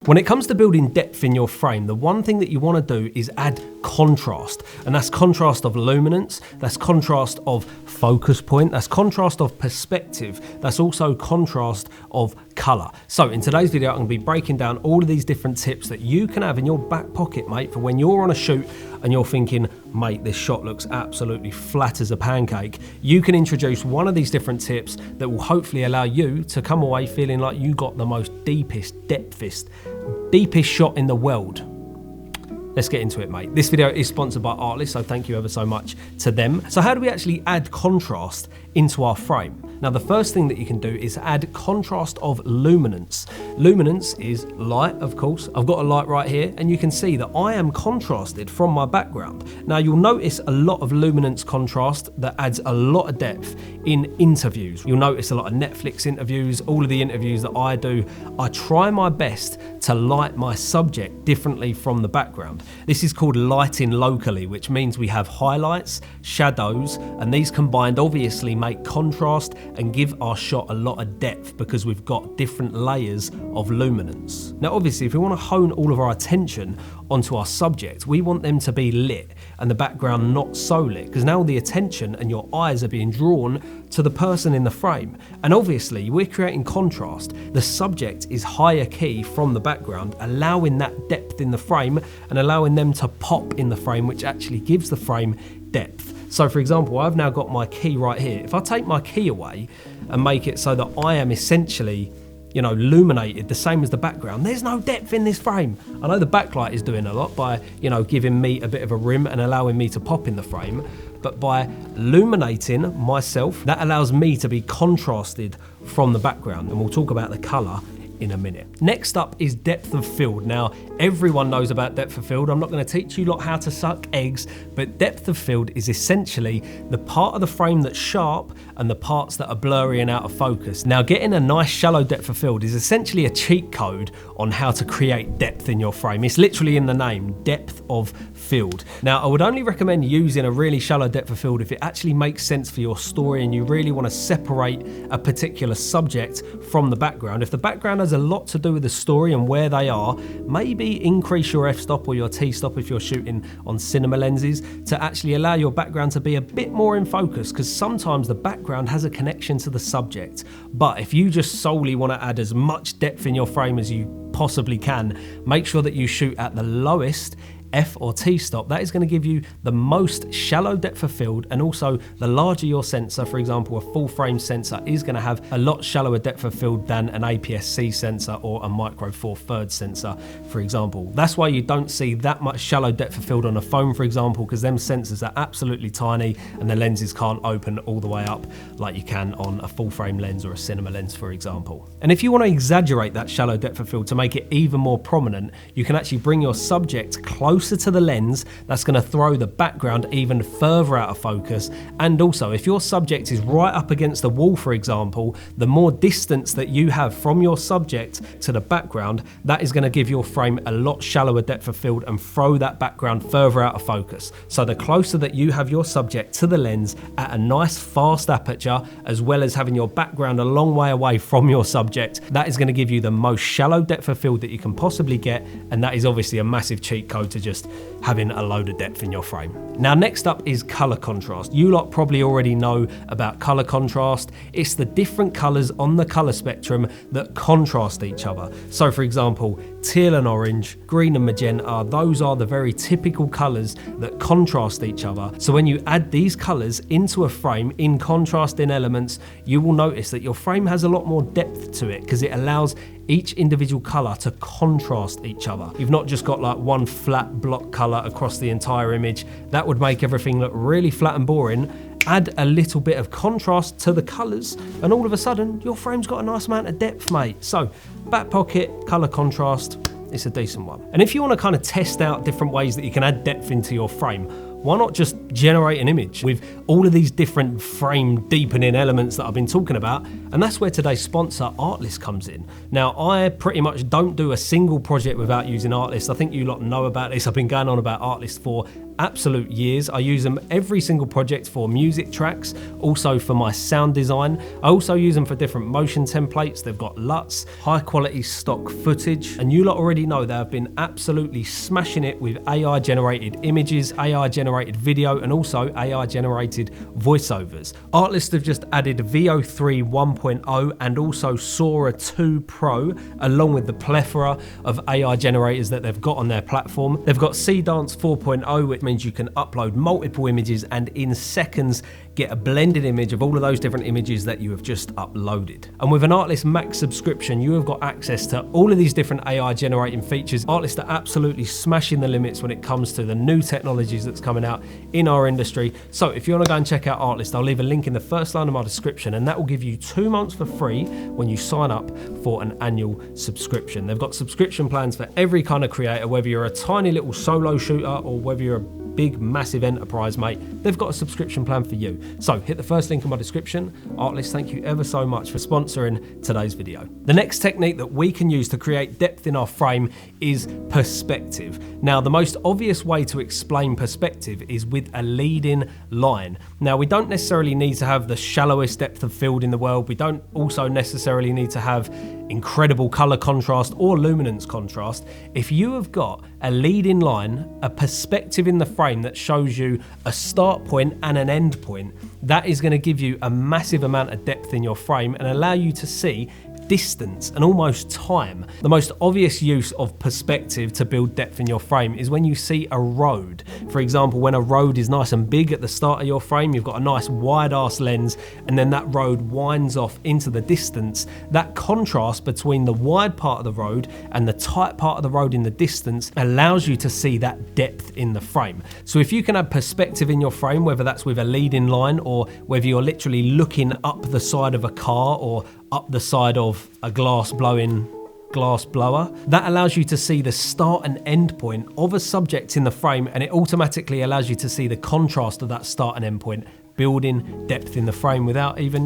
When it comes to building depth in your frame, the one thing that you want to do is add contrast, and that's contrast of luminance, that's contrast of focus point, that's contrast of perspective, that's also contrast of color. So in today's video, I'm going to be breaking down all of these different tips that you can have in your back pocket, mate, for when you're on a shoot and you're thinking, mate, this shot looks absolutely flat as a pancake. You can introduce one of these different tips that will hopefully allow you to come away feeling like you got the most deepest shot in the world. Let's get into it, mate. This video is sponsored by Artlist, so thank you ever so much to them. So how do we actually add contrast into our frame? Now, the first thing that you can do is add contrast of luminance. Luminance is light, of course. I've got a light right here, and you can see that I am contrasted from my background. Now, you'll notice a lot of luminance contrast that adds a lot of depth in interviews. You'll notice a lot of Netflix interviews, all of the interviews that I do. I try my best to light my subject differently from the background. This is called lighting locally, which means we have highlights, shadows, and these combined obviously make contrast and give our shot a lot of depth because we've got different layers of luminance. Now, obviously, if we want to hone all of our attention onto our subject, we want them to be lit and the background not so lit, because now the attention and your eyes are being drawn to the person in the frame. And obviously, we're creating contrast. The subject is higher key from the background, allowing that depth in the frame and allowing them to pop in the frame, which actually gives the frame depth. So for example, I've now got my key right here. If I take my key away and make it so that I am essentially, you know, illuminated the same as the background, there's no depth in this frame. I know the backlight is doing a lot by, you know, giving me a bit of a rim and allowing me to pop in the frame, but by illuminating myself, that allows me to be contrasted from the background, and we'll talk about the color in a minute. Next up is depth of field. Now, everyone knows about depth of field. I'm not going to teach you lot how to suck eggs, but depth of field is essentially the part of the frame that's sharp and the parts that are blurry and out of focus. Now, getting a nice shallow depth of field is essentially a cheat code on how to create depth in your frame. It's literally in the name, depth of field. Now, I would only recommend using a really shallow depth of field if it actually makes sense for your story and you really want to separate a particular subject from the background. If the background has a lot to do with the story and where they are, maybe increase your f-stop or your t-stop if you're shooting on cinema lenses to actually allow your background to be a bit more in focus, because sometimes the background has a connection to the subject. But if you just solely want to add as much depth in your frame as you possibly can, make sure that you shoot at the lowest F or T stop. That is going to give you the most shallow depth of field, and also the larger your sensor, for example, a full frame sensor is going to have a lot shallower depth of field than an APS-C sensor or a Micro Four Thirds sensor, for example. That's why you don't see that much shallow depth of field on a phone, for example, because them sensors are absolutely tiny and the lenses can't open all the way up like you can on a full frame lens or a cinema lens, for example. And if you want to exaggerate that shallow depth of field to make it even more prominent, you can actually bring your subject closer to the lens. That's going to throw the background even further out of focus. And also, if your subject is right up against the wall, for example, the more distance that you have from your subject to the background, that is going to give your frame a lot shallower depth of field and throw that background further out of focus. So the closer that you have your subject to the lens at a nice fast aperture, as well as having your background a long way away from your subject, that is going to give you the most shallow depth of field that you can possibly get. And that is obviously a massive cheat code to just having a load of depth in your frame. Now, next up is color contrast. You lot probably already know about color contrast. It's the different colors on the color spectrum that contrast each other. So for example, teal and orange, green and magenta, those are the very typical colors that contrast each other. So when you add these colors into a frame in contrasting elements, you will notice that your frame has a lot more depth to it because it allows each individual color to contrast each other. You've not just got like one flat block color across the entire image. That would make everything look really flat and boring. Add a little bit of contrast to the colors and all of a sudden your frame's got a nice amount of depth, mate. So back pocket, color contrast, it's a decent one. And if you want to kind of test out different ways that you can add depth into your frame, why not just generate an image with all of these different frame deepening elements that I've been talking about? And that's where today's sponsor, Artlist, comes in. Now, I pretty much don't do a single project without using Artlist. I think you lot know about this. I've been going on about Artlist for absolute years. I use them every single project for music tracks, also for my sound design. I also use them for different motion templates. They've got LUTs, high quality stock footage, and you lot already know they have been absolutely smashing it with AI generated images, AI generated video, and also AI generated voiceovers. Artlist have just added Veo3 1.0 and also Sora 2 Pro, along with the plethora of AI generators that they've got on their platform. They've got Dance 4.0, which means you can upload multiple images and in seconds get a blended image of all of those different images that you have just uploaded. And with an Artlist Max subscription, you have got access to all of these different AI generating features. Artlist are absolutely smashing the limits when it comes to the new technologies that's coming out in our industry. So if you want to go and check out Artlist, I'll leave a link in the first line of my description, and that will give you 2 months for free when you sign up for an annual subscription. They've got subscription plans for every kind of creator, whether you're a tiny little solo shooter or whether you're a big, massive enterprise, mate. They've got a subscription plan for you. So hit the first link in my description. Artlist, thank you ever so much for sponsoring today's video. The next technique that we can use to create depth in our frame is perspective. Now, the most obvious way to explain perspective is with a leading line. Now, we don't necessarily need to have the shallowest depth of field in the world. We don't also necessarily need to have incredible color contrast or luminance contrast. If you have got a leading line, a perspective in the frame that shows you a start point and an end point, that is going to give you a massive amount of depth in your frame and allow you to see distance and almost time. The most obvious use of perspective to build depth in your frame is when you see a road. For example, when a road is nice and big at the start of your frame, you've got a nice wide ass lens, and then that road winds off into the distance. That contrast between the wide part of the road and the tight part of the road in the distance allows you to see that depth in the frame. So if you can have perspective in your frame, whether that's with a leading line or whether you're literally looking up the side of a car or up the side of a glass blower, that allows you to see the start and end point of a subject in the frame, and it automatically allows you to see the contrast of that start and end point, building depth in the frame without even,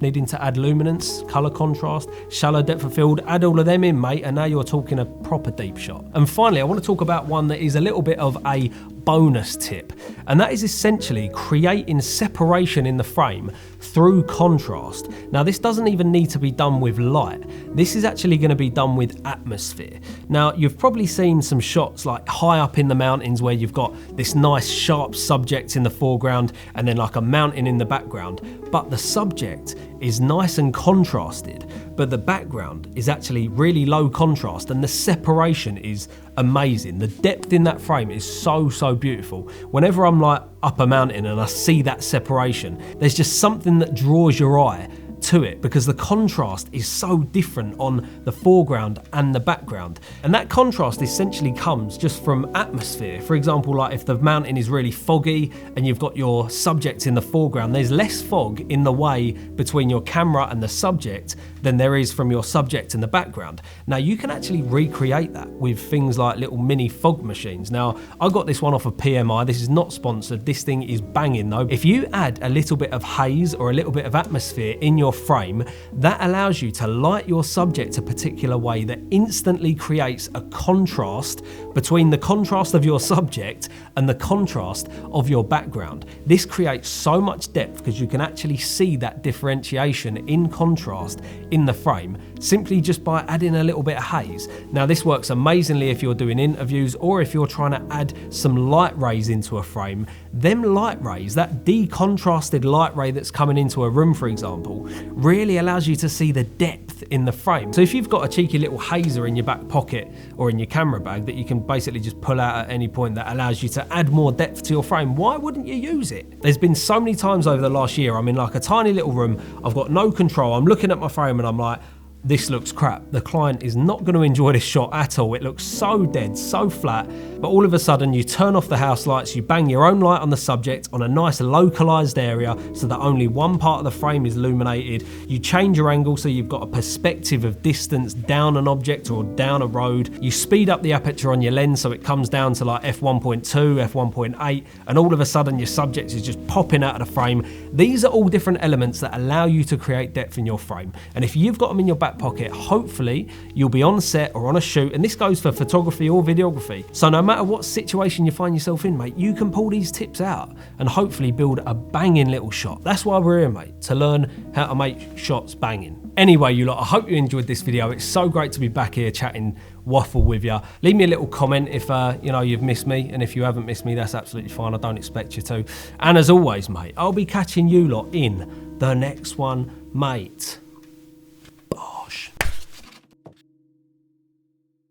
needing to add luminance, color contrast, shallow depth of field. Add all of them in, mate, and now you're talking a proper deep shot. And finally, I want to talk about one that is a little bit of a bonus tip, and that is essentially creating separation in the frame through contrast. Now, this doesn't even need to be done with light. This is actually going to be done with atmosphere. Now, you've probably seen some shots like high up in the mountains where you've got this nice sharp subject in the foreground and then like a mountain in the background, but the subject is nice and contrasted, but the background is actually really low contrast, and the separation is amazing. The depth in that frame is so beautiful. Whenever I'm like up a mountain and I see that separation, there's just something that draws your eye to it because the contrast is so different on the foreground and the background. And that contrast essentially comes just from atmosphere. For example, like if the mountain is really foggy and you've got your subject in the foreground, there's less fog in the way between your camera and the subject than there is from your subject in the background. Now, you can actually recreate that with things like little mini fog machines. Now, I got this one off of PMI. This is not sponsored. This thing is banging though. If you add a little bit of haze or a little bit of atmosphere in your frame, that allows you to light your subject a particular way that instantly creates a contrast between the contrast of your subject and the contrast of your background. This creates so much depth because you can actually see that differentiation in contrast in the frame simply just by adding a little bit of haze. Now, this works amazingly if you're doing interviews or if you're trying to add some light rays into a frame. Them light rays, that decontrasted light ray that's coming into a room, for example, really allows you to see the depth in the frame. So if you've got a cheeky little hazer in your back pocket or in your camera bag that you can basically just pull out at any point that allows you to add more depth to your frame, why wouldn't you use it? There's been so many times over the last year, I'm in like a tiny little room, I've got no control, I'm looking at my frame and I'm like, this looks crap. The client is not going to enjoy this shot at all. It looks so dead, so flat. But all of a sudden you turn off the house lights, you bang your own light on the subject on a nice localized area so that only one part of the frame is illuminated. You change your angle so you've got a perspective of distance down an object or down a road. You speed up the aperture on your lens so it comes down to like f1.2, f1.8, and all of a sudden your subject is just popping out of the frame. These are all different elements that allow you to create depth in your frame. And if you've got them in your back pocket, hopefully you'll be on set or on a shoot, and this goes for photography or videography. So no matter what situation you find yourself in, mate, you can pull these tips out and hopefully build a banging little shot. That's why we're here, mate, to learn how to make shots banging. Anyway, you lot, I hope you enjoyed this video. It's so great to be back here chatting waffle with you. Leave me a little comment if you know, you've missed me, and if you haven't missed me, that's absolutely fine. I don't expect you to. And as always, mate, I'll be catching you lot in the next one, mate.